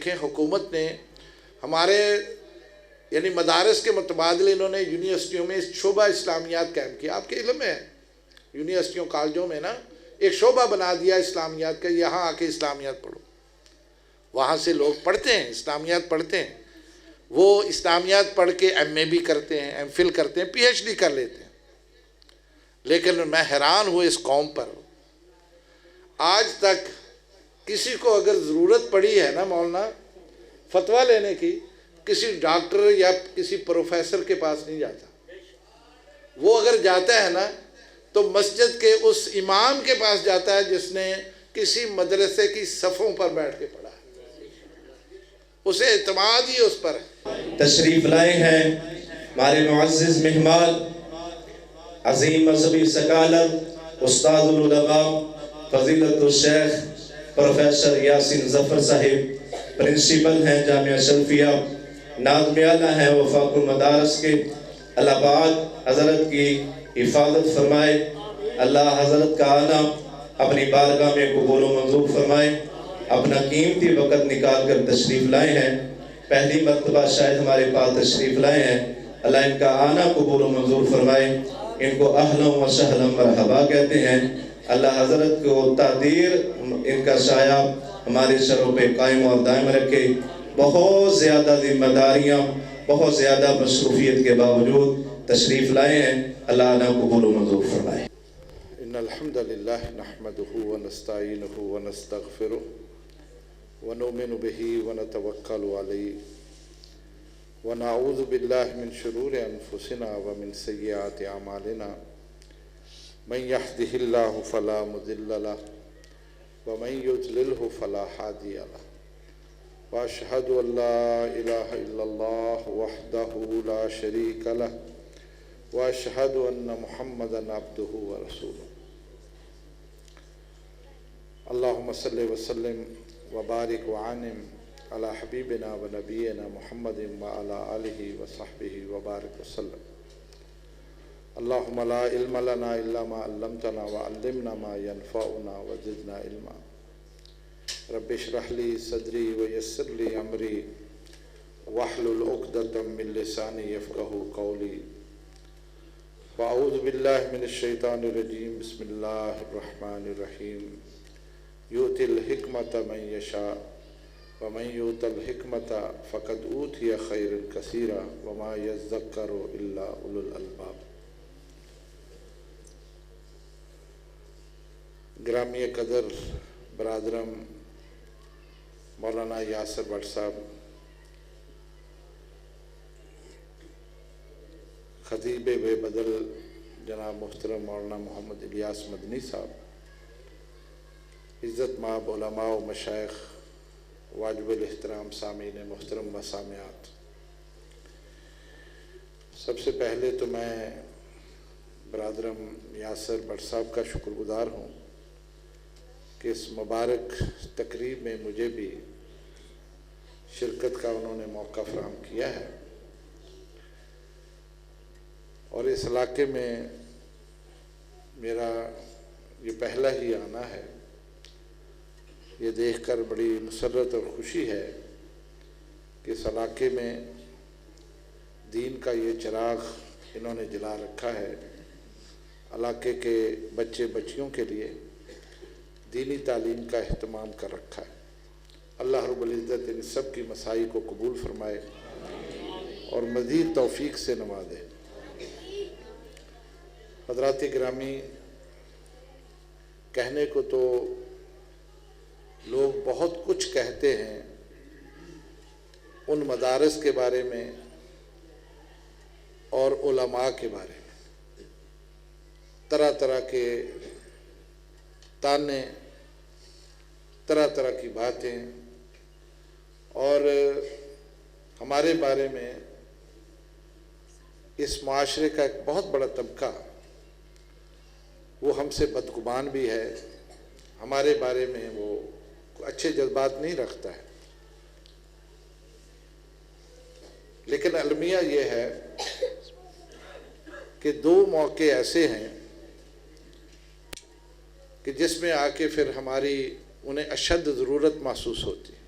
دیکھیں حکومت نے ہمارے یعنی مدارس کے متبادل انہوں نے یونیورسٹیوں میں شعبہ اسلامیات قائم کیا. آپ کے علم ہے یونیورسٹیوں کالجوں میں نا ایک شعبہ بنا دیا اسلامیات کا, یہاں آ کے اسلامیات پڑھو. وہاں سے لوگ پڑھتے ہیں, اسلامیات پڑھتے ہیں, وہ اسلامیات پڑھ کے ایم اے بھی کرتے ہیں, ایم فل کرتے ہیں, پی ایچ ڈی کر لیتے ہیں. لیکن میں حیران ہوں اس قوم پر, آج تک کسی کو اگر ضرورت پڑی ہے نا مولانا فتویٰ لینے کی, کسی ڈاکٹر یا کسی پروفیسر کے پاس نہیں جاتا. وہ اگر جاتا ہے نا تو مسجد کے اس امام کے پاس جاتا ہے جس نے کسی مدرسے کی صفوں پر بیٹھ کے پڑھا ہے, اسے اعتماد ہی اس پر ہے. تشریف لائے ہیں ہمارے معزز مہمان, عظیم مذہبی ثقالت, استاد العلماء فضیلت الشیخ پروفیسر یاسین ظفر صاحب, پرنسپل ہیں جامعہ سلفیہ, ناظم اعلیٰ ہیں وفاق المدارس کے. اللہ پاک حضرت کی حفاظت فرمائے, اللہ حضرت کا آنا اپنی بارگاہ میں قبول و منظور فرمائے. اپنا قیمتی وقت نکال کر تشریف لائے ہیں, پہلی مرتبہ شاید ہمارے پاس تشریف لائے ہیں. اللہ ان کا آنا قبول و منظور فرمائے, ان کو اہلا و سہلا مرحبا کہتے ہیں. اللہ حضرت کو تقدیر ان کا سایہ ہمارے سروں پہ قائم اور دائم رکھے. بہت زیادہ ذمہ داریاں, بہت زیادہ مصروفیت کے باوجود تشریف لائے ہیں, اللہ آنا قبول و منظور فرمائے. ان الحمد للہ نحمده ونستعینه ونستغفره ونؤمن به ونتوکل علیہ ونعوذ باللہ من شرور انفسنا ومن سیئات اعمالنا من يهده الله فلا مضل له ومن يضلله فلا هادي له واشهد ان لا اله الا الله وحده لا شريك له واشهد ان محمدا عبده ورسوله. اللهم صل وسلم وبارك وعنم على حبيبنا ونبينا محمد وعلى آله وصحبه وبارك وسلم. اللهم لا علم لنا إلا ما علمتنا وعلمنا ما ينفعنا وزدنا علما. رب اشرح لي صدري ويسر لي أمري واحلل عقدة من لساني يفقهوا قولي. وأعوذ بالله من الشيطان الرجيم. بسم الله الرحمن الرحيم. يؤتي الحكمة من يشاء ومن يؤت الحكمة فقد أوتي خيرا كثيرا وما يذكر إلا أولو الألباب. گرامی قدر برادرم مولانا یاسر بٹ صاحب, خطیب بے بدل جناب محترم مولانا محمد الیاس مدنی صاحب, عزت مآب علماء و مشائخ, واجب الاحترام سامعین محترم و سامعات, سب سے پہلے تو میں برادرم یاسر بٹ صاحب کا شکر گزار ہوں کہ اس مبارک تقریب میں مجھے بھی شرکت کا انہوں نے موقع فراہم کیا ہے. اور اس علاقے میں میرا یہ پہلا ہی آنا ہے. یہ دیکھ کر بڑی مسرت اور خوشی ہے کہ اس علاقے میں دین کا یہ چراغ انہوں نے جلا رکھا ہے. علاقے کے بچے بچیوں کے لیے دینی تعلیم کا اہتمام کر رکھا ہے. اللہ رب العزت ان سب کی مساعی کو قبول فرمائے اور مزید توفیق سے نوازے. حضرات گرامی, کہنے کو تو لوگ بہت کچھ کہتے ہیں ان مدارس کے بارے میں اور علماء کے بارے میں, طرح طرح کے تانے, طرح طرح کی باتیں, اور ہمارے بارے میں اس معاشرے کا ایک بہت بڑا طبقہ وہ ہم سے بدگمان بھی ہے, ہمارے بارے میں وہ اچھے جذبات نہیں رکھتا ہے. لیکن المیہ یہ ہے کہ دو موقع ایسے ہیں کہ جس میں آ کے پھر ہماری انہیں اشد ضرورت محسوس ہوتی ہے.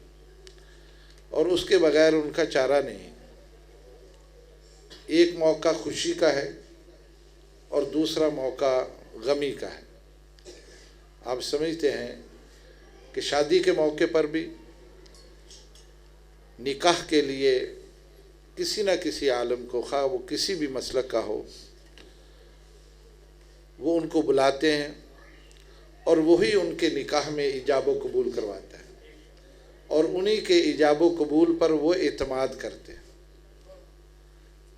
اور اس کے بغیر ان کا چارہ نہیں۔ ایک موقع خوشی کا ہے اور دوسرا موقع غمی کا ہے۔ آپ سمجھتے ہیں کہ شادی کے موقع پر بھی نکاح کے لیے کسی نہ کسی عالم کو، خواہ وہ کسی بھی مسلک کا ہو، وہ ان کو بلاتے ہیں اور وہی ان کے نکاح میں ایجاب و قبول کرواتا ہے، اور انہی کے ایجاب و قبول پر وہ اعتماد کرتے ہیں۔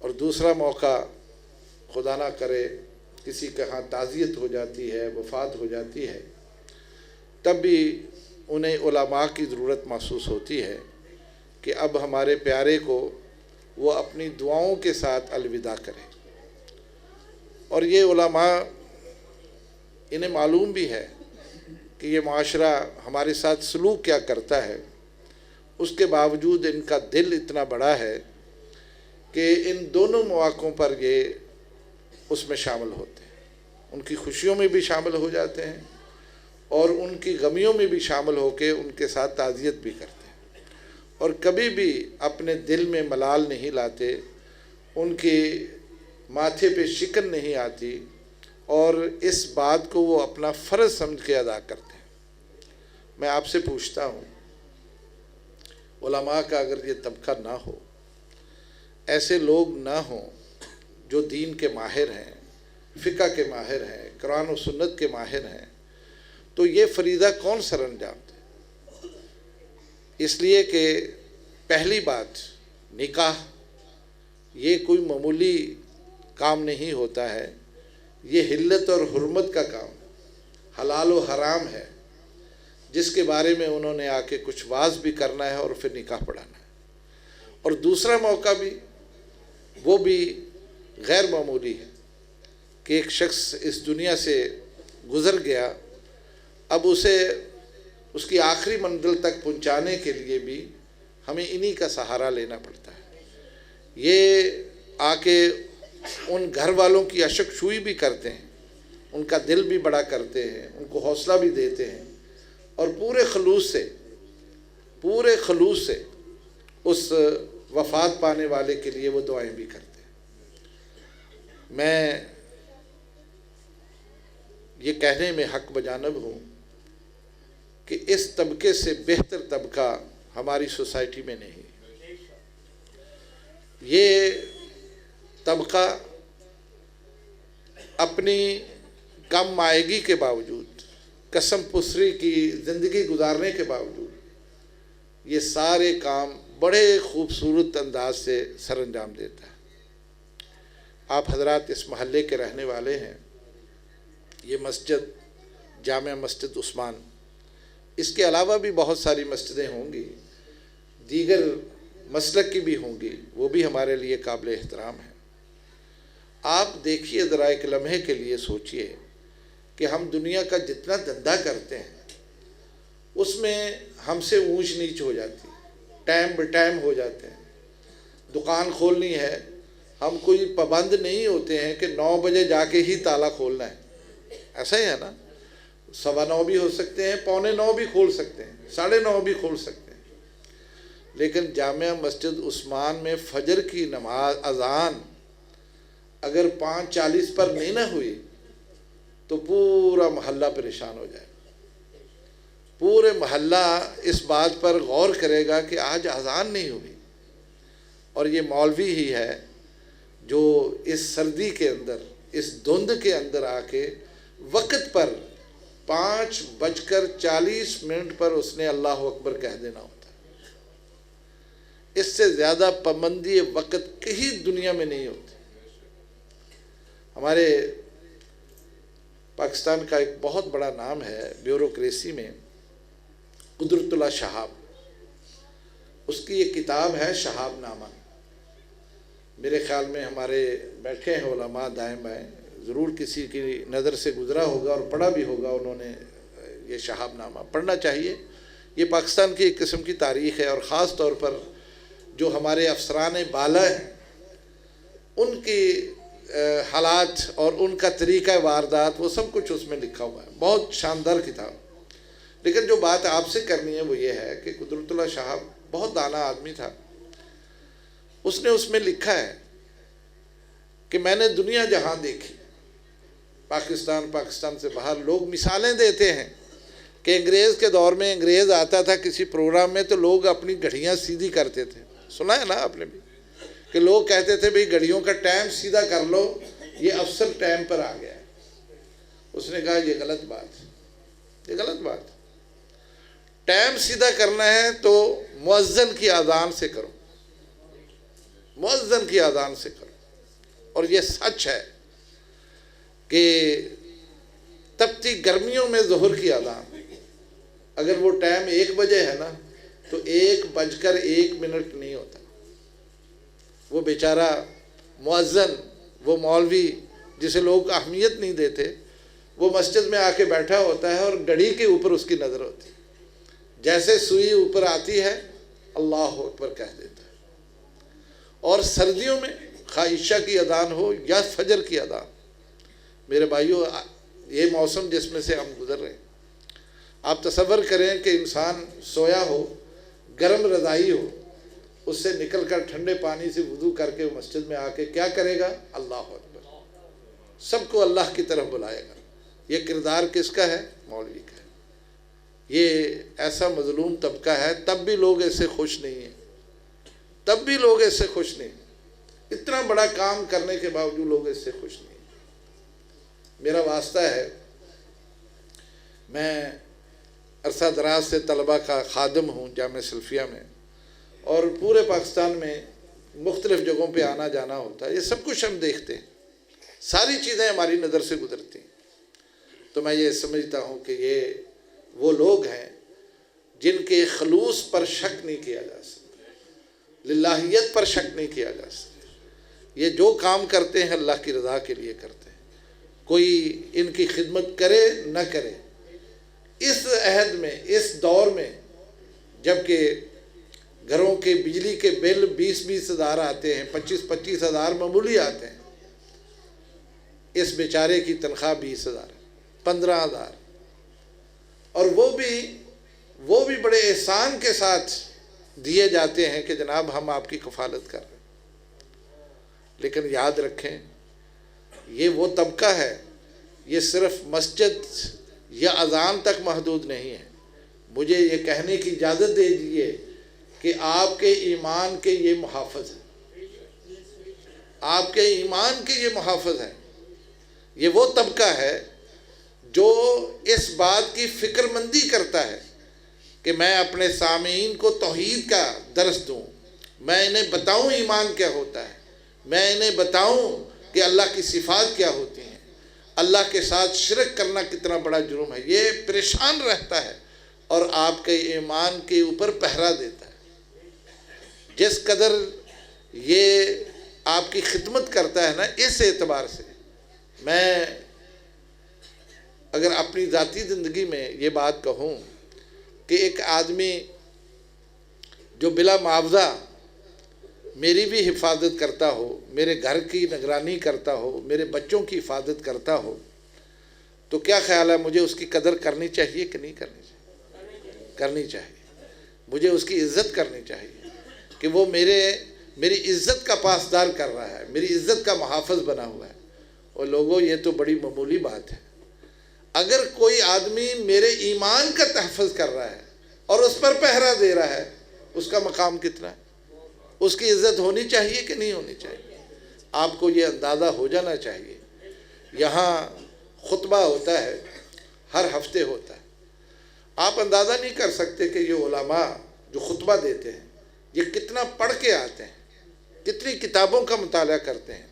اور دوسرا موقع خدا نہ کرے کسی کے ہاں تعزیت ہو جاتی ہے، وفات ہو جاتی ہے، تب بھی انہیں علماء کی ضرورت محسوس ہوتی ہے کہ اب ہمارے پیارے کو وہ اپنی دعاؤں کے ساتھ الوداع کریں۔ اور یہ علماء، انہیں معلوم بھی ہے کہ یہ معاشرہ ہمارے ساتھ سلوک کیا کرتا ہے، اس کے باوجود ان کا دل اتنا بڑا ہے کہ ان دونوں مواقعوں پر یہ اس میں شامل ہوتے ہیں، ان کی خوشیوں میں بھی شامل ہو جاتے ہیں اور ان کی غمیوں میں بھی شامل ہو کے ان کے ساتھ تعزیت بھی کرتے ہیں، اور کبھی بھی اپنے دل میں ملال نہیں لاتے، ان کے ماتھے پہ شکن نہیں آتی، اور اس بات کو وہ اپنا فرض سمجھ کے ادا کرتے ہیں۔ میں آپ سے پوچھتا ہوں، علماء کا اگر یہ طبقہ نہ ہو، ایسے لوگ نہ ہوں جو دین کے ماہر ہیں، فقہ کے ماہر ہیں، قرآن و سنت کے ماہر ہیں، تو یہ فریضہ کون سر انجام دے؟ اس لیے کہ پہلی بات، نکاح یہ کوئی معمولی کام نہیں ہوتا ہے، یہ حلت اور حرمت کا کام، حلال و حرام ہے، جس کے بارے میں انہوں نے آ کے کچھ واز بھی کرنا ہے اور پھر نکاح پڑھانا ہے۔ اور دوسرا موقع بھی، وہ بھی غیر معمولی ہے کہ ایک شخص اس دنیا سے گزر گیا، اب اسے اس کی آخری منزل تک پہنچانے کے لیے بھی ہمیں انہی کا سہارا لینا پڑتا ہے۔ یہ آ کے ان گھر والوں کی اشک شوئی بھی کرتے ہیں، ان کا دل بھی بڑا کرتے ہیں، ان کو حوصلہ بھی دیتے ہیں، اور پورے خلوص سے اس وفات پانے والے کے لیے وہ دعائیں بھی کرتے ہیں۔ میں یہ کہنے میں حق بجانب ہوں کہ اس طبقے سے بہتر طبقہ ہماری سوسائٹی میں نہیں۔ یہ طبقہ اپنی کم مائگی کے باوجود، قسم پسری کی زندگی گزارنے کے باوجود، یہ سارے کام بڑے خوبصورت انداز سے سر انجام دیتا ہے۔ آپ حضرات اس محلے کے رہنے والے ہیں، یہ مسجد جامع مسجد عثمان، اس کے علاوہ بھی بہت ساری مسجدیں ہوں گی، دیگر مسلک کی بھی ہوں گی، وہ بھی ہمارے لیے قابل احترام ہیں۔ آپ دیکھیے ذرا، ایک لمحے کے لیے سوچئے کہ ہم دنیا کا جتنا دھندا کرتے ہیں اس میں ہم سے اونچ نیچ ہو جاتی، ٹائم بہ ٹائم ہو جاتے ہیں۔ دکان کھولنی ہے، ہم کوئی پابند نہیں ہوتے ہیں کہ 9 بجے جا کے ہی تالا کھولنا ہے، ایسا ہی ہے نا؟ 9:15 بھی ہو سکتے ہیں، 8:45 بھی کھول سکتے ہیں، 9:30 بھی کھول سکتے ہیں، لیکن جامع مسجد عثمان میں فجر کی نماز اذان اگر 5:40 پر نہیں نہ ہوئی تو پورا محلہ پریشان ہو جائے، پورے محلہ اس بات پر غور کرے گا کہ آج اذان نہیں ہوئی، اور یہ مولوی ہی ہے جو اس سردی کے اندر، اس دھند کے اندر آ کے وقت پر 5:40 پر اس نے اللہ اکبر کہہ دینا ہوتا ہے۔ اس سے زیادہ پابندی وقت کہیں دنیا میں نہیں ہوتی۔ ہمارے پاکستان کا ایک بہت بڑا نام ہے بیوروکریسی میں، قدرت اللہ شہاب، اس کی ایک کتاب ہے شہاب نامہ۔ میرے خیال میں ہمارے بیٹھے ہیں علماء دائیں بائیں، ضرور کسی کی نظر سے گزرا ہوگا اور پڑھا بھی ہوگا انہوں نے، یہ شہاب نامہ پڑھنا چاہیے۔ یہ پاکستان کی ایک قسم کی تاریخ ہے، اور خاص طور پر جو ہمارے افسران بالا ہیں ان کی حالات اور ان کا طریقہ واردات، وہ سب کچھ اس میں لکھا ہوا ہے، بہت شاندار کتاب۔ لیکن جو بات آپ سے کرنی ہے وہ یہ ہے کہ قدرت اللہ شہاب بہت دانا آدمی تھا. اس نے اس میں لکھا ہے کہ میں نے دنیا جہاں دیکھی، پاکستان سے باہر لوگ مثالیں دیتے ہیں کہ انگریز کے دور میں انگریز آتا تھا کسی پروگرام میں تو لوگ اپنی گھڑیاں سیدھی کرتے تھے. سنا ہے نا آپ نے بھی کہ لوگ کہتے تھے بھئی گھڑیوں کا ٹائم سیدھا کر لو، یہ افسر ٹائم پر آ گیا ہے. اس نے کہا یہ غلط بات ہے، یہ غلط بات ہے. ٹائم سیدھا کرنا ہے تو مؤذن کی اذان سے کرو، مؤذن کی اذان سے کرو. اور یہ سچ ہے کہ تپتی گرمیوں میں ظہر کی اذان اگر وہ ٹائم 1 بجے ہے نا تو 1:01 نہیں ہوتا. وہ بیچارہ مؤذن، وہ مولوی جسے لوگ اہمیت نہیں دیتے، وہ مسجد میں آ کے بیٹھا ہوتا ہے اور گھڑی کے اوپر اس کی نظر ہوتی ہے. جیسے سوئی اوپر آتی ہے اللہ اکبر کہہ دیتا ہے. اور سردیوں میں خواہ عشاء کی اذان ہو یا فجر کی اذان، میرے بھائیوں یہ موسم جس میں سے ہم گزر رہے ہیں، آپ تصور کریں کہ انسان سویا ہو، گرم رضائی ہو، اس سے نکل کر ٹھنڈے پانی سے وضو کر کے مسجد میں آ کے کیا کرے گا؟ اللہ اکبر. سب کو اللہ کی طرف بلائے گا. یہ کردار کس کا ہے؟ مولوی کا ہے. یہ ایسا مظلوم طبقہ ہے، تب بھی لوگ ایسے خوش نہیں ہیں، تب بھی لوگ ایسے خوش نہیں ہیں. اتنا بڑا کام کرنے کے باوجود لوگ ایسے خوش نہیں ہیں. میرا واسطہ ہے، میں عرصہ دراز سے طلبہ کا خادم ہوں جامعہ سلفیہ میں، اور پورے پاکستان میں مختلف جگہوں پہ آنا جانا ہوتا ہے. یہ سب کچھ ہم دیکھتے ہیں، ساری چیزیں ہماری نظر سے گزرتی ہیں. تو میں یہ سمجھتا ہوں کہ یہ وہ لوگ ہیں جن کے خلوص پر شک نہیں کیا جا سکتا، للہیت پر شک نہیں کیا جا سکتا. یہ جو کام کرتے ہیں اللہ کی رضا کے لیے کرتے ہیں. کوئی ان کی خدمت کرے نہ کرے، اس عہد میں، اس دور میں جب کہ گھروں کے بجلی کے بل 20-20 ہزار آتے ہیں، 25-25 ہزار معمولی آتے ہیں، اس بیچارے کی تنخواہ 20 ہزار، 15 ہزار، اور وہ بھی بڑے احسان کے ساتھ دیے جاتے ہیں کہ جناب ہم آپ کی کفالت کر رہے ہیں. لیکن یاد رکھیں یہ وہ طبقہ ہے، یہ صرف مسجد یا اذان تک محدود نہیں ہے. مجھے یہ کہنے کی اجازت دے دیجیے کہ آپ کے ایمان کے یہ محافظ ہیں، آپ کے ایمان کے یہ محافظ ہیں. یہ وہ طبقہ ہے جو اس بات کی فکر مندی کرتا ہے کہ میں اپنے سامعین کو توحید کا درس دوں، میں انہیں بتاؤں ایمان کیا ہوتا ہے، میں انہیں بتاؤں کہ اللہ کی صفات کیا ہوتی ہیں، اللہ کے ساتھ شرک کرنا کتنا بڑا جرم ہے. یہ پریشان رہتا ہے اور آپ کے ایمان کے اوپر پہرا دیتا ہے. جس قدر یہ آپ کی خدمت کرتا ہے نا، اس اعتبار سے میں اگر اپنی ذاتی زندگی میں یہ بات کہوں کہ ایک آدمی جو بلا معاوضہ میری بھی حفاظت کرتا ہو، میرے گھر کی نگرانی کرتا ہو، میرے بچوں کی حفاظت کرتا ہو، تو کیا خیال ہے مجھے اس کی قدر کرنی چاہیے کہ نہیں کرنی چاہیے؟ کرنی چاہیے. مجھے اس کی عزت کرنی چاہیے کہ وہ میری عزت کا پاسدار کر رہا ہے، میری عزت کا محافظ بنا ہوا ہے. اور لوگوں یہ تو بڑی معمولی بات ہے. اگر کوئی آدمی میرے ایمان کا تحفظ کر رہا ہے اور اس پر پہرا دے رہا ہے، اس کا مقام کتنا ہے؟ اس کی عزت ہونی چاہیے کہ نہیں ہونی چاہیے؟ آپ کو یہ اندازہ ہو جانا چاہیے. یہاں خطبہ ہوتا ہے، ہر ہفتے ہوتا ہے. آپ اندازہ نہیں کر سکتے کہ یہ علماء جو خطبہ دیتے ہیں یہ کتنا پڑھ کے آتے ہیں، کتنی کتابوں کا مطالعہ کرتے ہیں،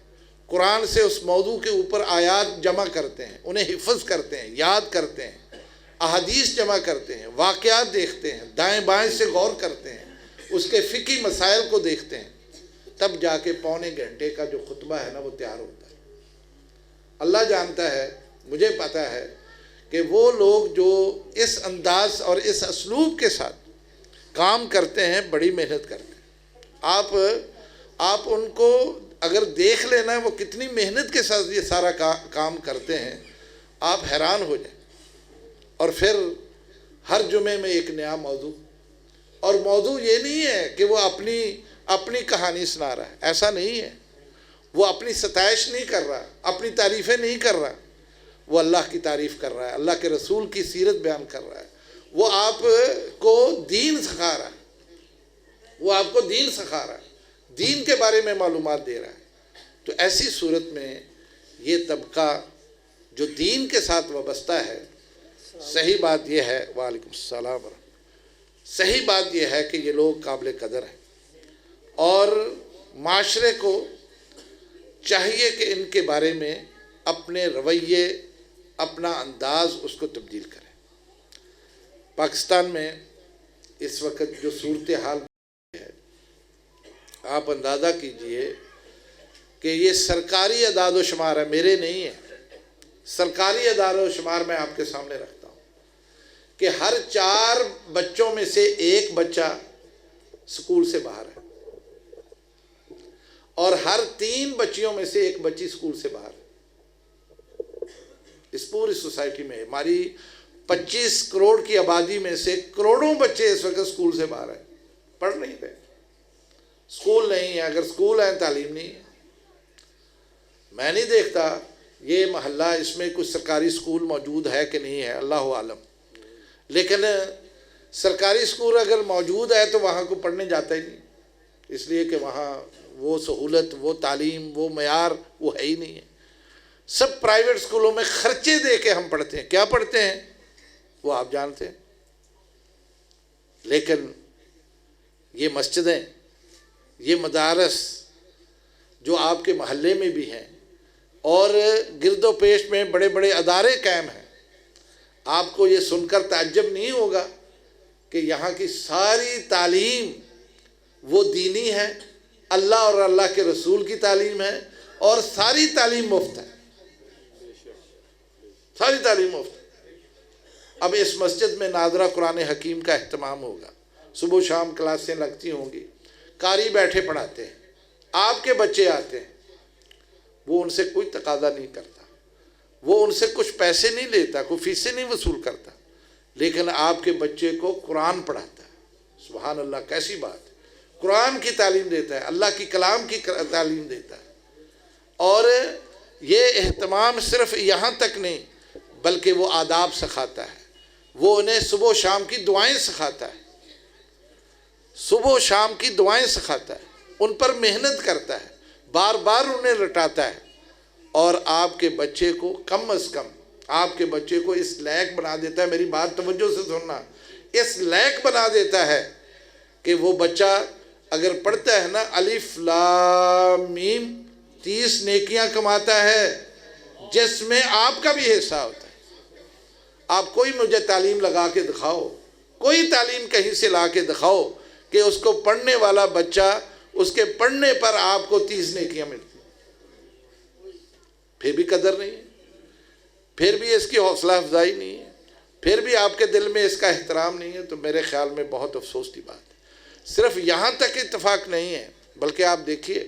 قرآن سے اس موضوع کے اوپر آیات جمع کرتے ہیں، انہیں حفظ کرتے ہیں، یاد کرتے ہیں، احادیث جمع کرتے ہیں، واقعات دیکھتے ہیں، دائیں بائیں سے غور کرتے ہیں، اس کے فقہی مسائل کو دیکھتے ہیں، تب جا کے 1.25 گھنٹے کا جو خطبہ ہے نا وہ تیار ہوتا ہے. اللہ جانتا ہے، مجھے پتہ ہے کہ وہ لوگ جو اس انداز اور اس اسلوب کے ساتھ کام کرتے ہیں بڑی محنت کرتے ہیں. آپ ان کو اگر دیکھ لینا وہ کتنی محنت کے ساتھ یہ سارا کام کرتے ہیں، آپ حیران ہو جائیں. اور پھر ہر جمعے میں ایک نیا موضوع، اور موضوع یہ نہیں ہے کہ وہ اپنی کہانی سنا رہا ہے، ایسا نہیں ہے. وہ اپنی ستائش نہیں کر رہا، اپنی تعریفیں نہیں کر رہا، وہ اللہ کی تعریف کر رہا ہے، اللہ کے رسول کی سیرت بیان کر رہا ہے. وہ آپ کو دین سکھا رہا ہے، وہ آپ کو دین سکھا رہا ہے، دین کے بارے میں معلومات دے رہا ہے. تو ایسی صورت میں یہ طبقہ جو دین کے ساتھ وابستہ ہے، صحیح بات یہ ہے، وعلیکم السلام ورحمۃ، صحیح بات یہ ہے کہ یہ لوگ قابل قدر ہیں، اور معاشرے کو چاہیے کہ ان کے بارے میں اپنے رویے، اپنا انداز اس کو تبدیل کریں. پاکستان میں اس وقت جو صورتحال ہے، آپ اندازہ کیجئے کہ یہ سرکاری اعداد و شمار ہے، میرے نہیں ہے، سرکاری اعداد و شمار میں آپ کے سامنے رکھتا ہوں کہ ہر 4 بچوں میں سے 1 بچہ سکول سے باہر ہے، اور ہر 3 بچیوں میں سے 1 بچی سکول سے باہر ہے. اس پوری سوسائٹی میں ہماری 25 کروڑ کی آبادی میں سے کروڑوں بچے اس وقت سکول سے باہر ہیں، پڑھ نہیں رہے، سکول نہیں ہے. اگر سکول ہیں تعلیم نہیں ہے. میں نہیں دیکھتا یہ محلہ اس میں کچھ سرکاری سکول موجود ہے کہ نہیں ہے، اللہ عالم. لیکن سرکاری سکول اگر موجود ہے تو وہاں کو پڑھنے جاتا ہی نہیں، اس لیے کہ وہاں وہ سہولت، وہ تعلیم، وہ معیار وہ ہے ہی نہیں ہے. سب پرائیویٹ سکولوں میں خرچے دے کے ہم پڑھتے ہیں. کیا پڑھتے ہیں وہ آپ جانتے ہیں. لیکن یہ مسجدیں، یہ مدارس جو آپ کے محلے میں بھی ہیں اور گرد و پیش میں بڑے بڑے ادارے قائم ہیں، آپ کو یہ سن کر تعجب نہیں ہوگا کہ یہاں کی ساری تعلیم وہ دینی ہے، اللہ اور اللہ کے رسول کی تعلیم ہے، اور ساری تعلیم مفت ہے، ساری تعلیم مفت ہے. اب اس مسجد میں ناظرہ قرآن حکیم کا اہتمام ہوگا، صبح شام کلاسیں لگتی ہوں گی، قاری بیٹھے پڑھاتے ہیں، آپ کے بچے آتے ہیں، وہ ان سے کوئی تقاضا نہیں کرتا، وہ ان سے کچھ پیسے نہیں لیتا، کوئی فیسیں نہیں وصول کرتا، لیکن آپ کے بچے کو قرآن پڑھاتا ہے. سبحان اللہ، کیسی بات ہے. قرآن کی تعلیم دیتا ہے، اللہ کی کلام کی تعلیم دیتا ہے. اور یہ اہتمام صرف یہاں تک نہیں بلکہ وہ آداب سکھاتا ہے، وہ انہیں صبح و شام کی دعائیں سکھاتا ہے، صبح و شام کی دعائیں سکھاتا ہے، ان پر محنت کرتا ہے، بار بار انہیں رٹاتا ہے. اور آپ کے بچے کو کم از کم آپ کے بچے کو اس لائق بنا دیتا ہے، میری بات توجہ سے سننا، اس لائق بنا دیتا ہے کہ وہ بچہ اگر پڑھتا ہے نا الف لام میم 30 نیکیاں کماتا ہے جس میں آپ کا بھی حصہ ہوتا ہے. آپ کوئی مجھے تعلیم لگا کے دکھاؤ، کوئی تعلیم کہیں سے لا کے دکھاؤ کہ اس کو پڑھنے والا بچہ، اس کے پڑھنے پر آپ کو 30 نیکیاں ملتی، پھر بھی قدر نہیں ہے، پھر بھی اس کی حوصلہ افزائی نہیں ہے، پھر بھی آپ کے دل میں اس کا احترام نہیں ہے. تو میرے خیال میں بہت افسوس کی بات ہے. صرف یہاں تک اتفاق نہیں ہے بلکہ آپ دیکھیے،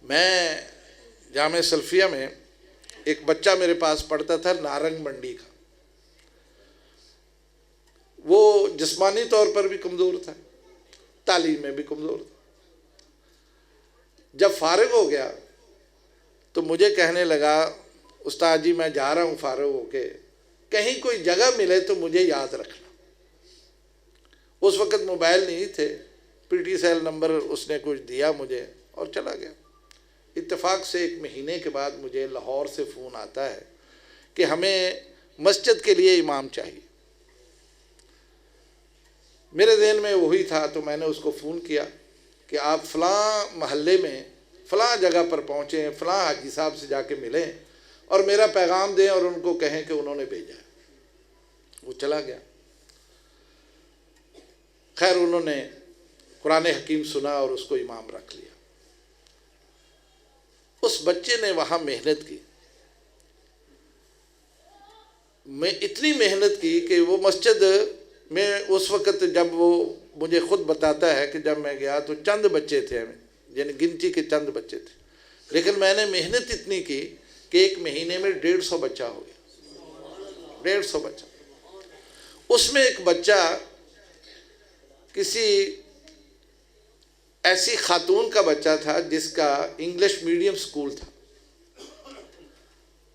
میں جامعہ سلفیہ میں ایک بچہ میرے پاس پڑھتا تھا نارنگ منڈی کا، وہ جسمانی طور پر بھی کمزور تھا، تعلیم میں بھی کمزور تھا. جب فارغ ہو گیا تو مجھے کہنے لگا استاد جی میں جا رہا ہوں فارغ ہو کے، کہیں کوئی جگہ ملے تو مجھے یاد رکھنا. اس وقت موبائل نہیں تھے، پی ٹی سیل نمبر اس نے کچھ دیا مجھے اور چلا گیا. اتفاق سے 1 مہینے کے بعد مجھے لاہور سے فون آتا ہے کہ ہمیں مسجد کے لیے امام چاہیے. میرے ذہن میں وہی تھا تو میں نے اس کو فون کیا کہ آپ فلاں محلے میں فلاں جگہ پر پہنچیں، فلاں حاجی صاحب سے جا کے ملیں اور میرا پیغام دیں اور ان کو کہیں کہ انہوں نے بھیجا ہے. وہ چلا گیا. خیر انہوں نے قرآن حکیم سنا اور اس کو امام رکھ لیا. اس بچے نے وہاں محنت کی، میں اتنی محنت کی کہ وہ مسجد میں اس وقت جب وہ مجھے خود بتاتا ہے کہ جب میں گیا تو چند بچے تھے، یعنی گنتی کے چند بچے تھے، لیکن میں نے محنت اتنی کی کہ 1 مہینے میں 150 بچہ ہو گیا، 150 بچہ. اس میں ایک بچہ کسی ایسی خاتون کا بچہ تھا جس کا انگلش میڈیم سکول تھا،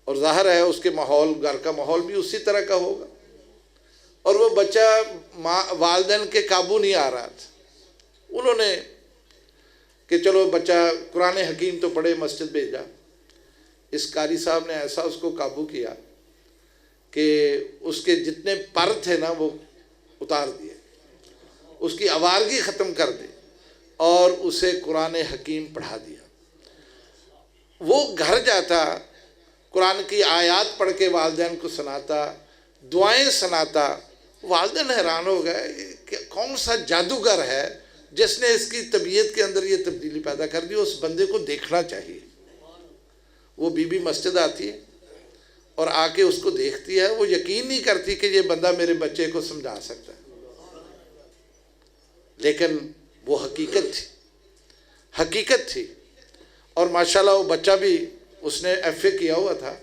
اور ظاہر ہے اس کے ماحول، گھر کا ماحول بھی اسی طرح کا ہوگا، اور وہ بچہ والدین کے قابو نہیں آ رہا تھا۔ انہوں نے کہ چلو بچہ قرآن حکیم تو پڑھے، مسجد بھیجا۔ اس قاری صاحب نے ایسا اس کو قابو کیا کہ اس کے جتنے پر تھے نا وہ اتار دیے، اس کی آوارگی ختم کر دی اور اسے قرآن حکیم پڑھا دیا۔ وہ گھر جاتا، قرآن کی آیات پڑھ کے والدین کو سناتا، دعائیں سناتا۔ والدین حیران ہو گئے کہ کون سا جادوگر ہے جس نے اس کی طبیعت کے اندر یہ تبدیلی پیدا کر دی، اس بندے کو دیکھنا چاہیے۔ وہ بی بی مسجد آتی ہے اور آ کے اس کو دیکھتی ہے، وہ یقین نہیں کرتی کہ یہ بندہ میرے بچے کو سمجھا سکتا ہے، لیکن وہ حقیقت تھی۔ اور ماشاءاللہ وہ بچہ بھی، اس نے ایف اے کیا ہوا تھا،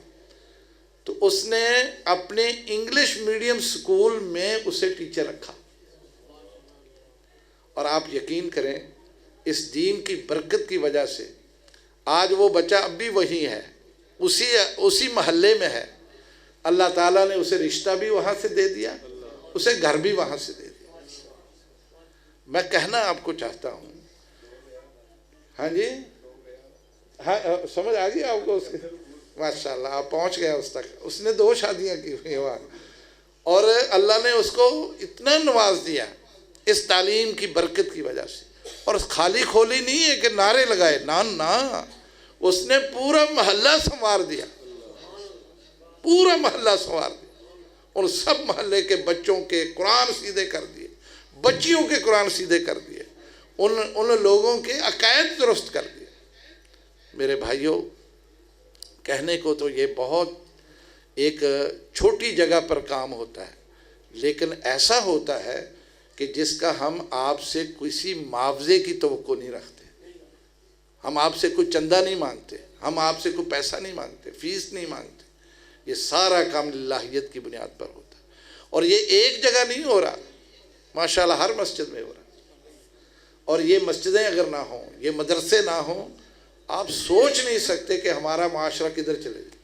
تو اس نے اپنے انگلش میڈیم سکول میں اسے ٹیچر رکھا۔ اور آپ یقین کریں اس دین کی برکت کی وجہ سے آج وہ بچہ اب بھی وہی ہے، اسی محلے میں ہے۔ اللہ تعالیٰ نے اسے رشتہ بھی وہاں سے دے دیا، اسے گھر بھی وہاں سے دے دیا۔ میں کہنا آپ کو چاہتا ہوں، ہاں جی، ہاں سمجھ آ گئی آپ کو اس کے؟ ماشاءاللہ آپ پہنچ گئے اس تک۔ اس نے 2 شادیاں کی ہوئی ہیں، اور اللہ نے اس کو اتنا نواز دیا اس تعلیم کی برکت کی وجہ سے۔ اور خالی کھولی نہیں ہے کہ نعرے لگائے، نا، اس نے پورا محلہ سنوار دیا، پورا محلہ سنوار دیا۔ اور سب محلے کے بچوں کے قرآن سیدھے کر دیے، بچیوں کے قرآن سیدھے کر دیے، ان لوگوں کے عقائد درست کر دیے۔ میرے بھائیوں، کہنے کو تو یہ بہت ایک چھوٹی جگہ پر کام ہوتا ہے، لیکن ایسا ہوتا ہے کہ جس کا ہم آپ سے کسی معاوضے کی توقع نہیں رکھتے۔ ہم آپ سے کوئی چندہ نہیں مانگتے، ہم آپ سے کوئی پیسہ نہیں مانگتے، فیس نہیں مانگتے۔ یہ سارا کام للہیت کی بنیاد پر ہوتا ہے، اور یہ ایک جگہ نہیں ہو رہا، ماشاءاللہ ہر مسجد میں ہو رہا۔ اور یہ مسجدیں اگر نہ ہوں، یہ مدرسے نہ ہوں، آپ سوچ نہیں سکتے کہ ہمارا معاشرہ کدھر چلے گا۔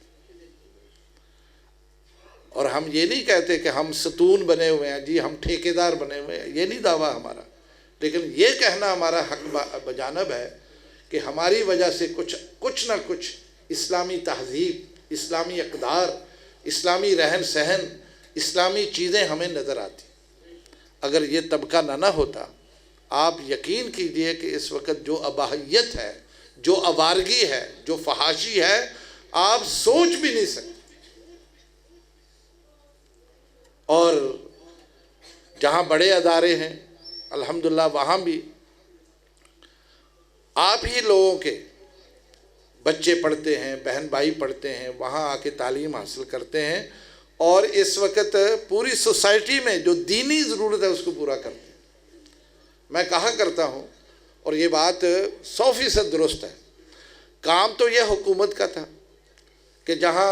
اور ہم یہ نہیں کہتے کہ ہم ستون بنے ہوئے ہیں، جی ہم ٹھیکیدار بنے ہوئے ہیں، یہ نہیں دعویٰ ہمارا، لیکن یہ کہنا ہمارا حق بجانب ہے کہ ہماری وجہ سے کچھ نہ کچھ اسلامی تہذیب، اسلامی اقدار، اسلامی رہن سہن، اسلامی چیزیں ہمیں نظر آتی۔ اگر یہ طبقہ نہ ہوتا، آپ یقین کیجئے کہ اس وقت جو اباہیت ہے، جو آوارگی ہے، جو فحاشی ہے، آپ سوچ بھی نہیں سکتے۔ اور جہاں بڑے ادارے ہیں الحمدللہ وہاں بھی آپ ہی لوگوں کے بچے پڑھتے ہیں، بہن بھائی پڑھتے ہیں، وہاں آ کے تعلیم حاصل کرتے ہیں، اور اس وقت پوری سوسائٹی میں جو دینی ضرورت ہے اس کو پورا کرتے ہیں۔ میں کہا کرتا ہوں، اور یہ بات 100% درست ہے، کام تو یہ حکومت کا تھا کہ جہاں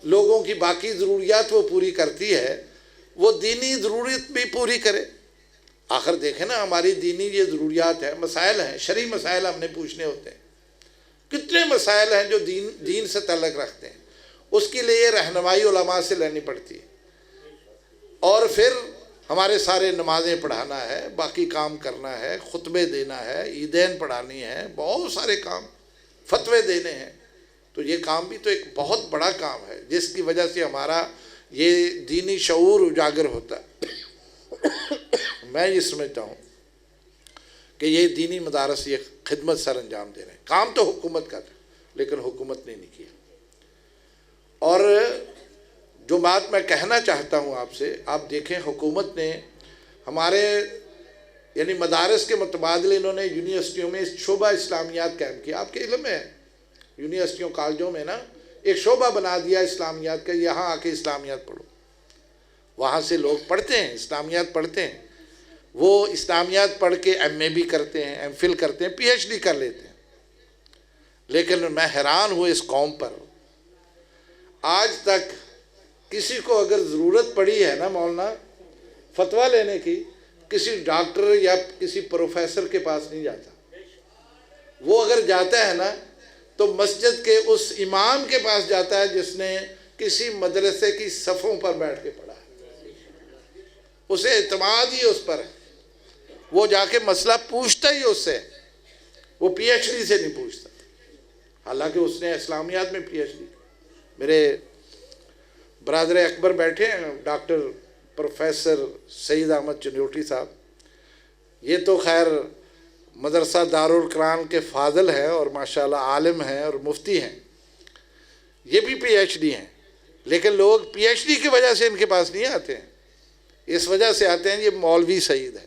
لوگوں کی باقی ضروریات وہ پوری کرتی ہے، وہ دینی ضرورت بھی پوری کرے۔ آخر دیکھیں نا، ہماری دینی یہ ضروریات ہیں، مسائل ہیں، شرعی مسائل ہم نے پوچھنے ہوتے ہیں۔ کتنے مسائل ہیں جو دین سے تعلق رکھتے ہیں، اس کے لیے رہنمائی علماء سے لینی پڑتی ہے، اور پھر ہمارے سارے نمازیں پڑھانا ہے، باقی کام کرنا ہے، خطبے دینا ہے، عیدین پڑھانی ہے، بہت سارے کام، فتوے دینے ہیں۔ تو یہ کام بھی تو ایک بہت بڑا کام ہے جس کی وجہ سے ہمارا یہ دینی شعور اجاگر ہوتا ہے۔ میں یہ سمجھتا ہوں کہ یہ دینی مدارس یہ خدمت سر انجام دے رہے ہیں۔ کام تو حکومت کا تھا لیکن حکومت نے نہیں کیا۔ اور جو بات میں کہنا چاہتا ہوں آپ سے، آپ دیکھیں حکومت نے ہمارے یعنی مدارس کے متبادل انہوں نے یونیورسٹیوں میں شعبہ اسلامیات قائم کیا۔ آپ کے علم میں یونیورسٹیوں کالجوں میں نا ایک شعبہ بنا دیا اسلامیات کا، یہاں آ کے اسلامیات پڑھو۔ وہاں سے لوگ پڑھتے ہیں، اسلامیات پڑھتے ہیں، وہ اسلامیات پڑھ کے ایم اے بھی کرتے ہیں، ایم فل کرتے ہیں، پی ایچ ڈی کر لیتے ہیں۔ لیکن میں حیران ہوں اس قوم پر، آج تک کسی کو اگر ضرورت پڑی ہے نا مولانا فتویٰ لینے کی، کسی ڈاکٹر یا کسی پروفیسر کے پاس نہیں جاتا. وہ اگر جاتا ہے نا تو مسجد کے اس امام کے پاس جاتا ہے جس نے کسی مدرسے کی صفوں پر بیٹھ کے پڑھا ہے. اسے اعتماد ہی اس پر ہے. وہ جا کے مسئلہ پوچھتا ہی اس سے, وہ پی ایچ ڈی سے نہیں پوچھتا, حالانکہ اس نے اسلامیات میں پی ایچ ڈی. میرے برادر اکبر بیٹھے ہیں, ڈاکٹر پروفیسر سعید احمد چنیوٹی صاحب. یہ تو خیر مدرسہ دارالقرآن کے فاضل ہیں اور ماشاءاللہ عالم ہیں اور مفتی ہیں, یہ بھی پی ایچ ڈی ہیں. لیکن لوگ پی ایچ ڈی کی وجہ سے ان کے پاس نہیں آتے ہیں, اس وجہ سے آتے ہیں یہ مولوی سعید ہے.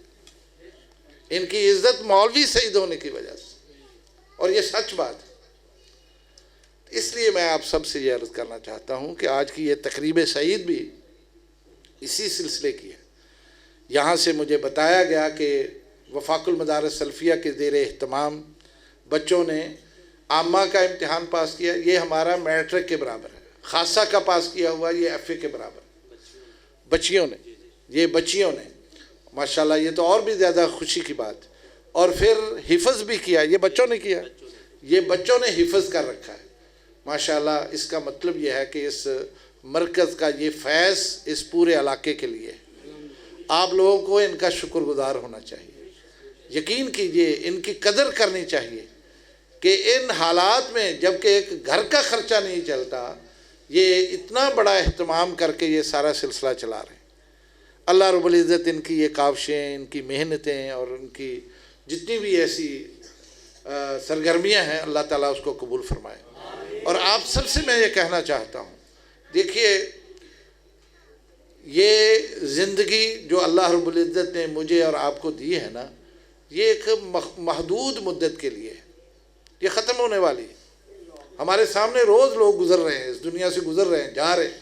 ان کی عزت مولوی سعید ہونے کی وجہ سے, اور یہ سچ بات ہے. اس لیے میں آپ سب سے یہ عرض کرنا چاہتا ہوں کہ آج کی یہ تقریب سعید بھی اسی سلسلے کی ہے. یہاں سے مجھے بتایا گیا کہ وفاق المدارس سلفیہ کے زیر اہتمام بچوں نے عامہ کا امتحان پاس کیا. یہ ہمارا میٹرک کے برابر ہے. خاصہ کا پاس کیا ہوا یہ ایف اے کے برابر بچیوں نے, یہ بچیوں نے ماشاءاللہ. یہ تو اور بھی زیادہ خوشی کی بات. اور پھر حفظ بھی کیا, یہ بچوں نے کیا, یہ بچوں نے حفظ کر رکھا ہے ماشاءاللہ. اس کا مطلب یہ ہے کہ اس مرکز کا یہ فیض اس پورے علاقے کے لیے. آپ لوگوں کو ان کا شکر گزار ہونا چاہیے. یقین کیجئے ان کی قدر کرنی چاہیے کہ ان حالات میں جب کہ ایک گھر کا خرچہ نہیں چلتا, یہ اتنا بڑا اہتمام کر کے یہ سارا سلسلہ چلا رہے ہیں. اللہ رب العزت ان کی یہ کاوشیں, ان کی محنتیں اور ان کی جتنی بھی ایسی سرگرمیاں ہیں, اللہ تعالیٰ اس کو قبول فرمائے. اور آپ سب سے میں یہ کہنا چاہتا ہوں, دیکھیے یہ زندگی جو اللہ رب العزت نے مجھے اور آپ کو دی ہے نا, یہ ایک محدود مدت کے لیے ہے. یہ ختم ہونے والی ہے. ہمارے سامنے روز لوگ گزر رہے ہیں, اس دنیا سے گزر رہے ہیں, جا رہے ہیں.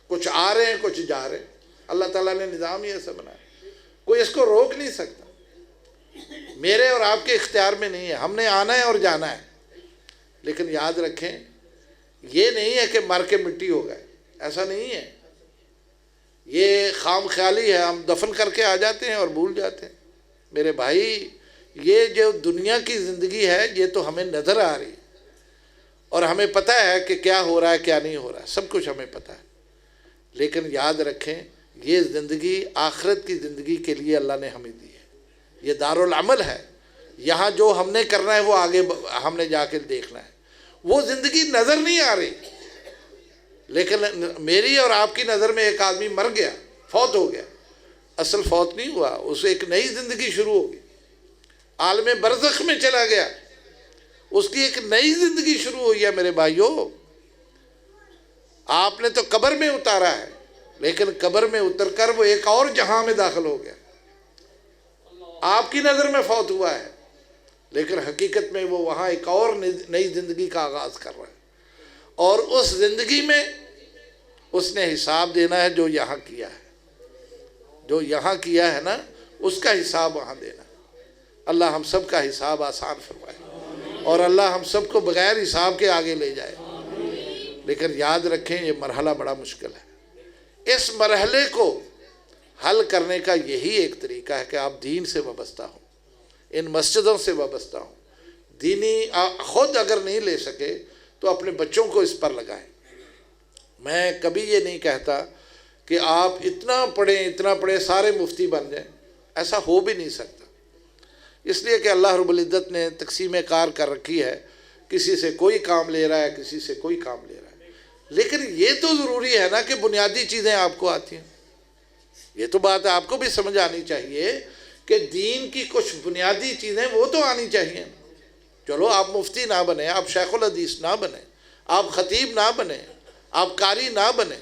کچھ آ رہے ہیں, کچھ جا رہے ہیں. اللہ تعالیٰ نے نظام ہی ایسا بنایا, کوئی اس کو روک نہیں سکتا. میرے اور آپ کے اختیار میں نہیں ہے. ہم نے آنا ہے اور جانا ہے. لیکن یاد رکھیں یہ نہیں ہے کہ مر کے مٹی ہو گئے, ایسا نہیں ہے. یہ خام خیالی ہے, ہم دفن کر کے آ جاتے ہیں اور بھول جاتے ہیں. میرے بھائی یہ جو دنیا کی زندگی ہے یہ تو ہمیں نظر آ رہی ہے اور ہمیں پتہ ہے کہ کیا ہو رہا ہے کیا نہیں ہو رہا ہے, سب کچھ ہمیں پتہ ہے. لیکن یاد رکھیں یہ زندگی آخرت کی زندگی کے لیے اللہ نے ہمیں دی ہے. یہ دارالعمل ہے. یہاں جو ہم نے کرنا ہے وہ آگے ہم نے جا کے دیکھنا ہے. وہ زندگی نظر نہیں آ رہی, لیکن میری اور آپ کی نظر میں ایک آدمی مر گیا, فوت ہو گیا. اصل فوت نہیں ہوا, اسے ایک نئی زندگی شروع ہوگی. عالم برزخ میں چلا گیا, اس کی ایک نئی زندگی شروع ہوئی ہے. میرے بھائیوں آپ نے تو قبر میں اتارا ہے, لیکن قبر میں اتر کر وہ ایک اور جہاں میں داخل ہو گیا. آپ کی نظر میں فوت ہوا ہے, لیکن حقیقت میں وہ وہاں ایک اور نئی زندگی کا آغاز کر رہا ہے. اور اس زندگی میں اس نے حساب دینا ہے جو یہاں کیا ہے. جو یہاں کیا ہے نا اس کا حساب وہاں دینا. اللہ ہم سب کا حساب آسان فرمائے اور اللہ ہم سب کو بغیر حساب کے آگے لے جائے. لیکن یاد رکھیں یہ مرحلہ بڑا مشکل ہے. اس مرحلے کو حل کرنے کا یہی ایک طریقہ ہے کہ آپ دین سے وابستہ ہوں, ان مسجدوں سے وابستہ ہوں. دینی خود اگر نہیں لے سکے تو اپنے بچوں کو اس پر لگائیں. میں کبھی یہ نہیں کہتا کہ آپ اتنا پڑھیں سارے مفتی بن جائیں, ایسا ہو بھی نہیں سکتا. اس لیے کہ اللہ رب العزت نے تقسیم کار کر رکھی ہے, کسی سے کوئی کام لے رہا ہے, کسی سے کوئی کام لے رہا ہے. لیکن یہ تو ضروری ہے نا کہ بنیادی چیزیں آپ کو آتی ہیں. یہ تو بات آپ کو بھی سمجھ آنی چاہیے کہ دین کی کچھ بنیادی چیزیں وہ تو آنی چاہیے. چلو آپ مفتی نہ بنیں, آپ شیخ الحدیث نہ بنیں, آپ خطیب نہ بنیں, آپ قاری نہ بنیں,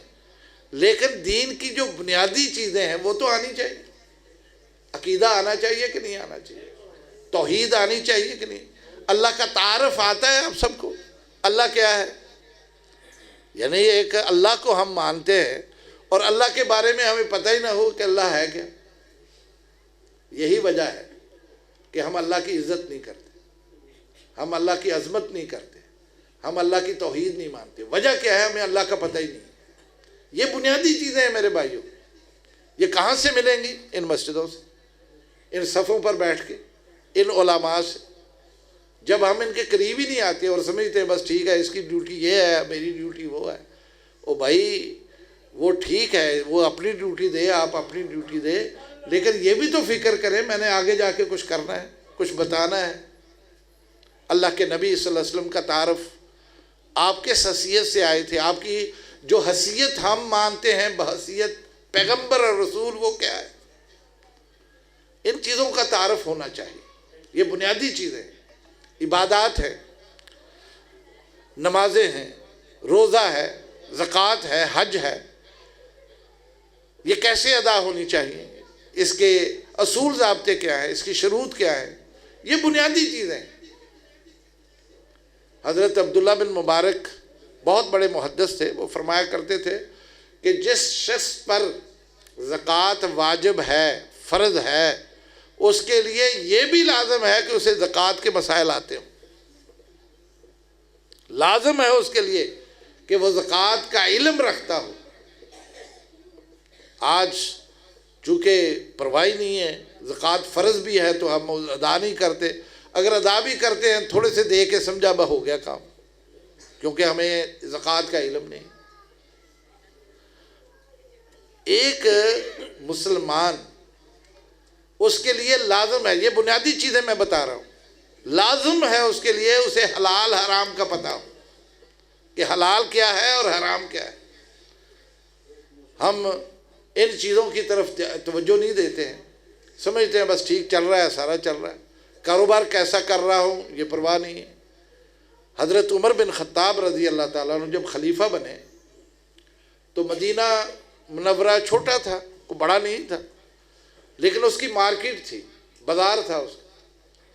لیکن دین کی جو بنیادی چیزیں ہیں وہ تو آنی چاہیے. عقیدہ آنا چاہیے کہ نہیں آنا چاہیے, توحید آنی چاہیے کہ نہیں. اللہ کا تعارف آتا ہے آپ سب کو, اللہ کیا ہے. یعنی ایک اللہ کو ہم مانتے ہیں اور اللہ کے بارے میں ہمیں پتہ ہی نہ ہو کہ اللہ ہے کیا. یہی وجہ ہے کہ ہم اللہ کی عزت نہیں کرتے, ہم اللہ کی عظمت نہیں کرتے, ہم اللہ کی توحید نہیں مانتے. وجہ کیا ہے, ہمیں اللہ کا پتہ ہی نہیں. یہ بنیادی چیزیں ہیں میرے بھائیوں. یہ کہاں سے ملیں گی؟ ان مسجدوں سے. ان صفوں پر بیٹھ کے ان علماء سے، جب ہم ان کے قریب ہی نہیں آتے اور سمجھتے ہیں بس ٹھیک ہے اس کی ڈیوٹی یہ ہے میری ڈیوٹی وہ ہے، او بھائی وہ ٹھیک ہے وہ اپنی ڈیوٹی دے، آپ اپنی ڈیوٹی دے، لیکن یہ بھی تو فکر کریں میں نے آگے جا کے کچھ کرنا ہے، کچھ بتانا ہے۔ اللہ کے نبی صلی اللہ علیہ وسلم کا تعارف آپ کس حیثیت سے آئے تھے، آپ کی جو حیثیت ہم مانتے ہیں بحیثیت پیغمبر اور رسول وہ کیا ہے، ان چیزوں کا تعارف ہونا چاہیے۔ یہ بنیادی چیزیں عبادات ہیں، نمازیں ہیں، روزہ ہے، زکوٰۃ ہے، حج ہے، یہ کیسے ادا ہونی چاہیے، اس کے اصول ضابطے کیا ہیں، اس کی شروط کیا ہیں، یہ بنیادی چیزیں۔ حضرت عبداللہ بن مبارک بہت بڑے محدث تھے، وہ فرمایا کرتے تھے کہ جس شخص پر زکوٰۃ واجب ہے، فرض ہے، اس کے لیے یہ بھی لازم ہے کہ اسے زکوٰۃ کے مسائل آتے ہوں، لازم ہے اس کے لیے کہ وہ زکوٰۃ کا علم رکھتا ہو۔ آج چونکہ پرواہ نہیں ہے، زکوٰۃ فرض بھی ہے تو ہم ادا نہیں کرتے، اگر ادا بھی کرتے ہیں تھوڑے سے دے کے سمجھا بہ ہو گیا کام، کیونکہ ہمیں زکوٰۃ کا علم نہیں۔ ایک مسلمان اس کے لیے لازم ہے، یہ بنیادی چیزیں میں بتا رہا ہوں، لازم ہے اس کے لیے اسے حلال حرام کا پتہ ہو کہ حلال کیا ہے اور حرام کیا ہے۔ ہم ان چیزوں کی طرف توجہ نہیں دیتے ہیں، سمجھتے ہیں بس ٹھیک چل رہا ہے، سارا چل رہا ہے، کاروبار کیسا کر رہا ہوں یہ پرواہ نہیں ہے۔ حضرت عمر بن خطاب رضی اللہ تعالیٰ عنہ جب خلیفہ بنے تو مدینہ منورہ چھوٹا تھا، کوئی بڑا نہیں تھا، لیکن اس کی مارکیٹ تھی، بازار تھا اس کا،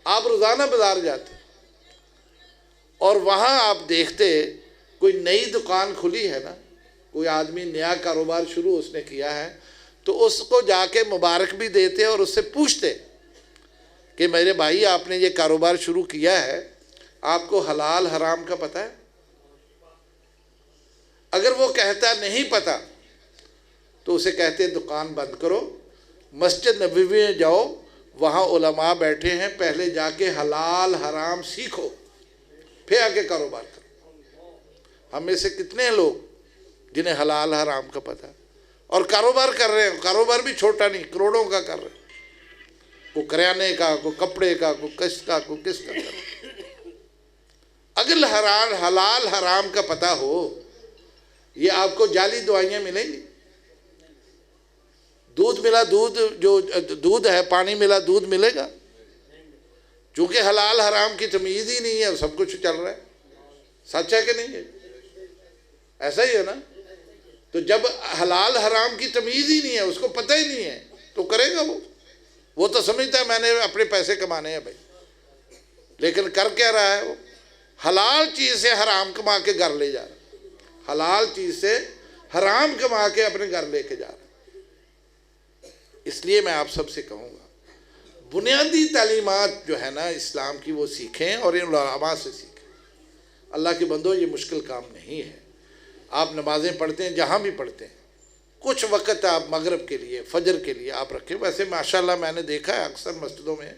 آپ روزانہ بازار جاتے اور وہاں آپ دیکھتے کوئی نئی دکان کھلی ہے نا، کوئی آدمی نیا کاروبار شروع اس نے کیا ہے تو اس کو جا کے مبارک بھی دیتے اور اس سے پوچھتے کہ میرے بھائی آپ نے یہ کاروبار شروع کیا ہے، آپ کو حلال حرام کا پتہ ہے؟ اگر وہ کہتا نہیں پتہ تو اسے کہتے دکان بند کرو، مسجد نبوی میں جاؤ، وہاں علماء بیٹھے ہیں، پہلے جا کے حلال حرام سیکھو پھر آگے کاروبار کرو۔ ہم میں سے کتنے لوگ جنہیں حلال حرام کا پتہ ہے اور کاروبار کر رہے ہیں، کاروبار بھی چھوٹا نہیں، کروڑوں کا کر رہے ہیں، کوئی کریانے کا، کوئی کپڑے کا، کوئی کس کا، کوئی کس کا کر رہے ہیں۔ اگر حلال حرام کا پتہ ہو، یہ آپ کو جعلی دعائیاں ملیں گی، دودھ ملا دودھ، جو دودھ ہے پانی ملا دودھ ملے گا، چونکہ حلال حرام کی تمیز ہی نہیں ہے، سب کچھ چل رہا ہے، سچ ہے کہ نہیں ہے؟ ایسا ہی ہے نا؟ تو جب حلال حرام کی تمیز ہی نہیں ہے، اس کو پتہ ہی نہیں ہے تو کرے گا وہ تو سمجھتا ہے میں نے اپنے پیسے کمانے ہیں بھائی، لیکن کر کیا رہا ہے وہ؟ حلال چیز سے حرام کما کے گھر لے جا رہا ہے، حلال چیز سے حرام کما کے اپنے گھر لے کے جا رہا ہے۔ اس لیے میں آپ سب سے کہوں گا بنیادی تعلیمات جو ہے نا اسلام کی وہ سیکھیں اور ان علماء سے سیکھیں۔ اللہ کے بندو یہ مشکل کام نہیں ہے، آپ نمازیں پڑھتے ہیں جہاں بھی پڑھتے ہیں، کچھ وقت آپ مغرب کے لیے فجر کے لیے آپ رکھیں۔ ویسے ماشاءاللہ میں نے دیکھا ہے اکثر مسجدوں میں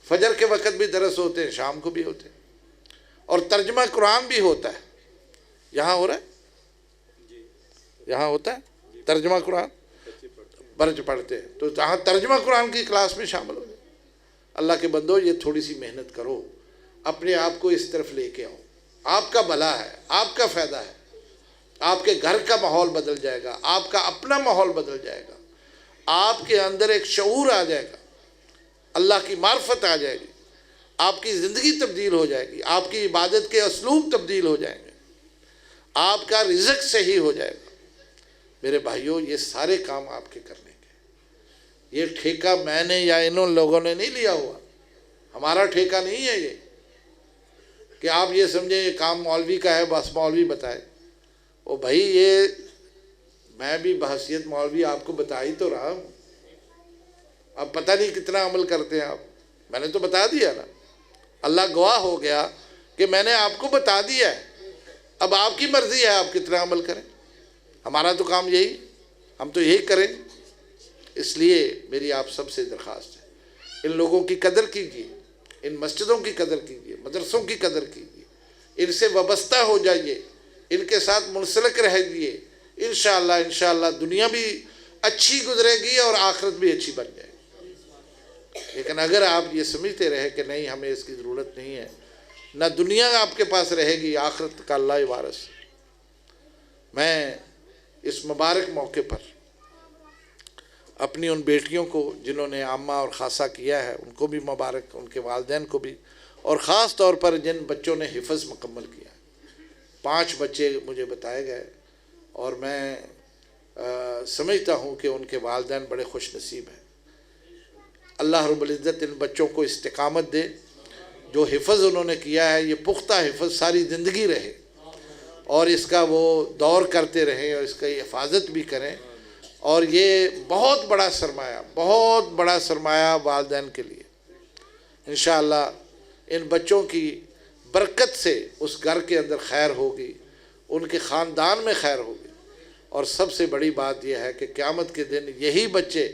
فجر کے وقت بھی درس ہوتے ہیں، شام کو بھی ہوتے ہیں، اور ترجمہ قرآن بھی ہوتا ہے۔ یہاں ہو رہا ہے؟ یہاں ہوتا ہے ترجمہ قرآن، برج پڑھتے ہیں تو جہاں ترجمہ قرآن کی کلاس میں شامل ہو جائے۔ اللہ کے بندو یہ تھوڑی سی محنت کرو، اپنے آپ کو اس طرف لے کے آؤ، آپ کا بھلا ہے، آپ کا فائدہ ہے، آپ کے گھر کا ماحول بدل جائے گا، آپ کا اپنا ماحول بدل جائے گا، آپ کے اندر ایک شعور آ جائے گا، اللہ کی معرفت آ جائے گی، آپ کی زندگی تبدیل ہو جائے گی، آپ کی عبادت کے اسلوب تبدیل ہو جائیں گے، آپ کا رزق صحیح ہو جائے گا۔ میرے بھائیوں یہ سارے کام آپ کے کرنے کے، یہ ٹھیکہ میں نے یا انہوں لوگوں نے نہیں لیا ہوا، ہمارا ٹھیکہ نہیں ہے یہ کہ آپ یہ سمجھیں یہ کام مولوی کا ہے بس مولوی بتائے۔ او بھائی یہ میں بھی بحیثیت مولوی آپ کو بتا ہی تو رہا ہوں، اب پتہ نہیں کتنا عمل کرتے ہیں آپ، میں نے تو بتا دیا نا، اللہ گواہ ہو گیا کہ میں نے آپ کو بتا دیا ہے، اب آپ کی مرضی ہے آپ کتنا عمل کریں، ہمارا تو کام یہی، ہم تو یہی کریں۔ اس لیے میری آپ سب سے درخواست ہے ان لوگوں کی قدر کیجیے، ان مسجدوں کی قدر کیجیے، مدرسوں کی قدر کیجیے، ان سے وابستہ ہو جائیے، ان کے ساتھ منسلک رہیے، انشاءاللہ دنیا بھی اچھی گزرے گی اور آخرت بھی اچھی بن جائے گی۔ لیکن اگر آپ یہ سمجھتے رہے کہ نہیں ہمیں اس کی ضرورت نہیں ہے، نہ دنیا آپ کے پاس رہے گی، آخرت کا اللہ وارث۔ میں اس مبارک موقع پر اپنی ان بیٹیوں کو جنہوں نے عامہ اور خاصہ کیا ہے ان کو بھی مبارک، ان کے والدین کو بھی، اور خاص طور پر جن بچوں نے حفظ مکمل کیا، 5 بچے مجھے بتائے گئے، اور میں سمجھتا ہوں کہ ان کے والدین بڑے خوش نصیب ہیں۔ اللہ رب العزت ان بچوں کو استقامت دے، جو حفظ انہوں نے کیا ہے یہ پختہ حفظ ساری زندگی رہے، اور اس کا وہ دور کرتے رہیں اور اس کا حفاظت بھی کریں، اور یہ بہت بڑا سرمایہ والدین کے لیے۔ انشاءاللہ ان بچوں کی برکت سے اس گھر کے اندر خیر ہوگی، ان کے خاندان میں خیر ہوگی، اور سب سے بڑی بات یہ ہے کہ قیامت کے دن یہی بچے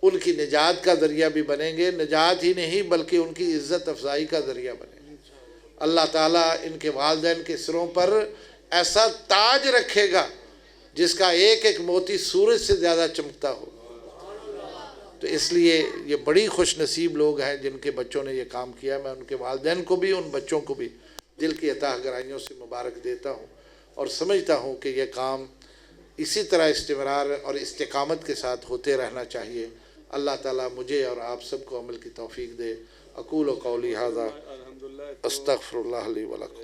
ان کی نجات کا ذریعہ بھی بنیں گے، نجات ہی نہیں بلکہ ان کی عزت افزائی کا ذریعہ بنیں گے۔ اللہ تعالیٰ ان کے والدین کے سروں پر ایسا تاج رکھے گا جس کا ایک ایک موتی سورج سے زیادہ چمکتا ہو۔ تو اس لیے یہ بڑی خوش نصیب لوگ ہیں جن کے بچوں نے یہ کام کیا۔ میں ان کے والدین کو بھی، ان بچوں کو بھی دل کی عطا گرائیوں سے مبارک دیتا ہوں، اور سمجھتا ہوں کہ یہ کام اسی طرح استمرار اور استقامت کے ساتھ ہوتے رہنا چاہیے۔ اللہ تعالیٰ مجھے اور آپ سب کو عمل کی توفیق دے۔ اقول قولی ھذا استغفر اللہ لی ولکم۔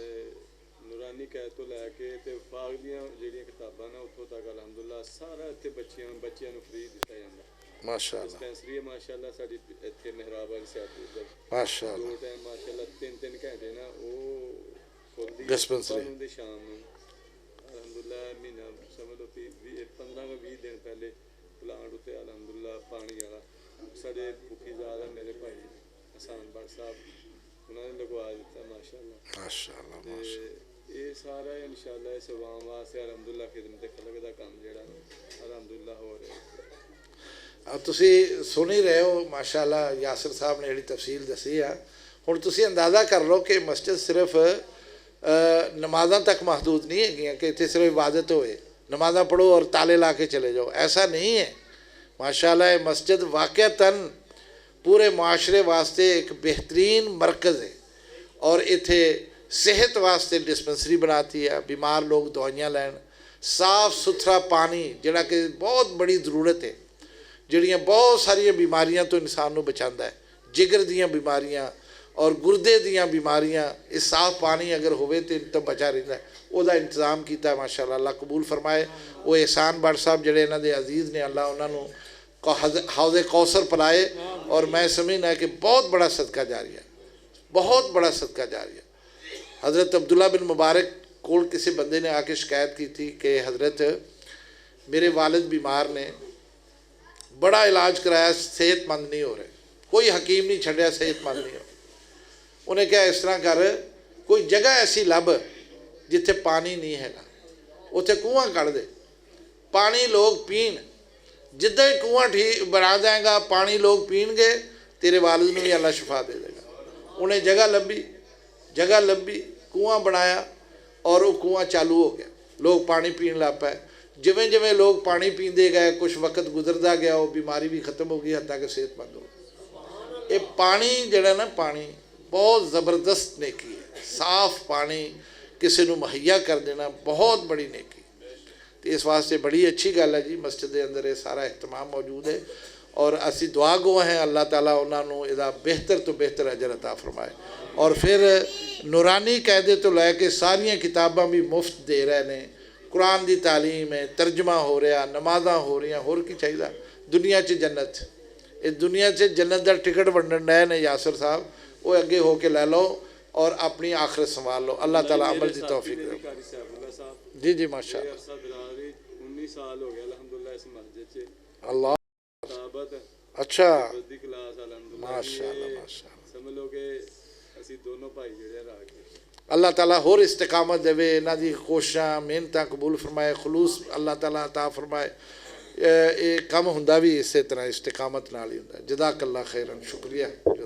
نورانی قید تو لے کے تے فاغ دیاں جڑیاں کتاباں نے اتھوں تک الحمدللہ سارا اتنے بچیاں نوں فری دتا جاندا۔ ماشاءاللہ ڈسپینسری ماشاءاللہ ساڈی اتنے محراب والی سیاحت ماشاءاللہ 2 ٹائم ماشاءاللہ 3 گھنٹے نا وہ کھلدی ڈسپینسری دے شام نوں الحمدللہ مہینہ سمجھ لو 15-20 دن پہلے پلانٹ اتنے الحمدللہ پانی والا سارے بکھی زیادہ میرے بھائی حسان بٹ صاحب انہوں نے لگوا دیتا ماشاءاللہ۔ ماشاءاللہ یہ سارا انشاءاللہ اس عوام واسطے الحمدللہ خدمت خلق دا کام جڑا الحمدللہ ہو رہا ہے۔ اب تسی سن ہی رہے ہو ماشاءاللہ یاسر صاحب نے جڑی تفصیل دسی ہے۔ ہن تسی اندازہ کر لو کہ مسجد صرف نمازاں تک محدود نہیں ہے کہ اتنے صرف عبادت ہوئے، نمازاں پڑھو اور تالے لا کے چلے جاؤ، ایسا نہیں ہے۔ ماشاءاللہ یہ مسجد واقعتاً پورے معاشرے واسطے ایک بہترین مرکز ہے، اور اتھے صحت واسطے ڈسپنسری بناتی ہے، بیمار لوگ دوائیاں لین، صاف ستھرا پانی جڑا کہ بہت بڑی ضرورت ہے، جڑیاں بہت ساری بیماریاں تو انسان نو بچاندا ہے، جگر دیاں بیماریاں اور گردے دیاں بیماریاں، اس صاف پانی اگر ہوئے تو بچا رہتا ہے، وہ دا انتظام کیتا ہے ماشاءاللہ۔ اللہ قبول فرمائے۔ وہ احسان بٹ صاحب جڑے انہاں دے عزیز نے، اللہ انہاں نو حوض کوثر پلائے، اور میں سمجھنا ہے کہ بہت بڑا صدقہ جاریہ، بہت بڑا صدقہ جاریہ۔ حضرت عبداللہ بن مبارک کول کسی بندے نے آ کے شکایت کی تھی کہ حضرت میرے والد بیمار نے، بڑا علاج کرایا، صحت مند نہیں ہو رہے، کوئی حکیم نہیں چھڑیا، صحت مند نہیں ہو رہے۔ انہیں کہا اس طرح کر، کوئی جگہ ایسی لب جتھے پانی نہیں ہے گا، اتھے کنواں کر دے، پانی لوگ پین، جدھا ہی کنواں بنا دیں گا، پانی لوگ پین گے، تیرے والد میں بھی اللہ شفا دے دے گا۔ انہیں جگہ لبھی، کنواں بنایا، اور وہ کنواں چالو ہو گیا، لوگ پانی پین لگ پائے۔ جویں لوگ پانی پیندے گئے، کچھ وقت گزردا گیا، وہ بیماری بھی ختم ہو گئی، حتیٰ کہ صحت مند ہو گئی۔ یہ پانی جڑا نا، پانی بہت زبردست نیکی ہے، صاف پانی کسی نو مہیا کر دینا بہت بڑی نیکی۔ تو اس واسطے بڑی اچھی گل ہے جی، مسجد دے اندر یہ سارا اہتمام موجود ہے، اور اسی دعا گو ہیں اللہ تعالیٰ انہوں نے ادا بہتر تو بہتر اجر عطا فرمائے، اور پھر نورانی قاعدے تو لے کے ساریاں کتاباں بھی مفت دے رہے ہیں، قرآن دی تعلیم ہے، ترجمہ ہو رہا، نمازاں ہو رہی ہیں، ہور کی چاہیے دنیا چ جنت، اس دنیا سے جنت دا ٹکٹ ونڈن رہے نے یاسر صاحب، وہ اگے ہو کے لے لو اور اپنی آخرت سنبھال لو۔ اللہ تعالیٰ عمل دی توفیق دے۔ جی ماشاءاللہ 19 سال ہو گیا الحمدللہ اس مسجد سے اللہ کتابت اچھا دی کلاس الحمدللہ ماشاءاللہ سمجھ لو کہ اسی دونوں بھائی جڑے رہ کے اللہ تعالیٰ ہور استقامت دے، انہاں دی کوششاں محنتاں قبول فرمائے، خلوص اللہ تعالیٰ عطا فرمائے، ਇਹ ਕੰਮ ਹੁੰਦਾ ਵੀ ਇਸੇ ਤਰ੍ਹਾਂ ਇਸਤਿਕਾਮਤ ਨਾਲ ਹੀ ਹੁੰਦਾ। ਜਜ਼ਾਕ ਅੱਲਾ ਖੈਰਨ, ਸ਼ੁਕਰੀਆ।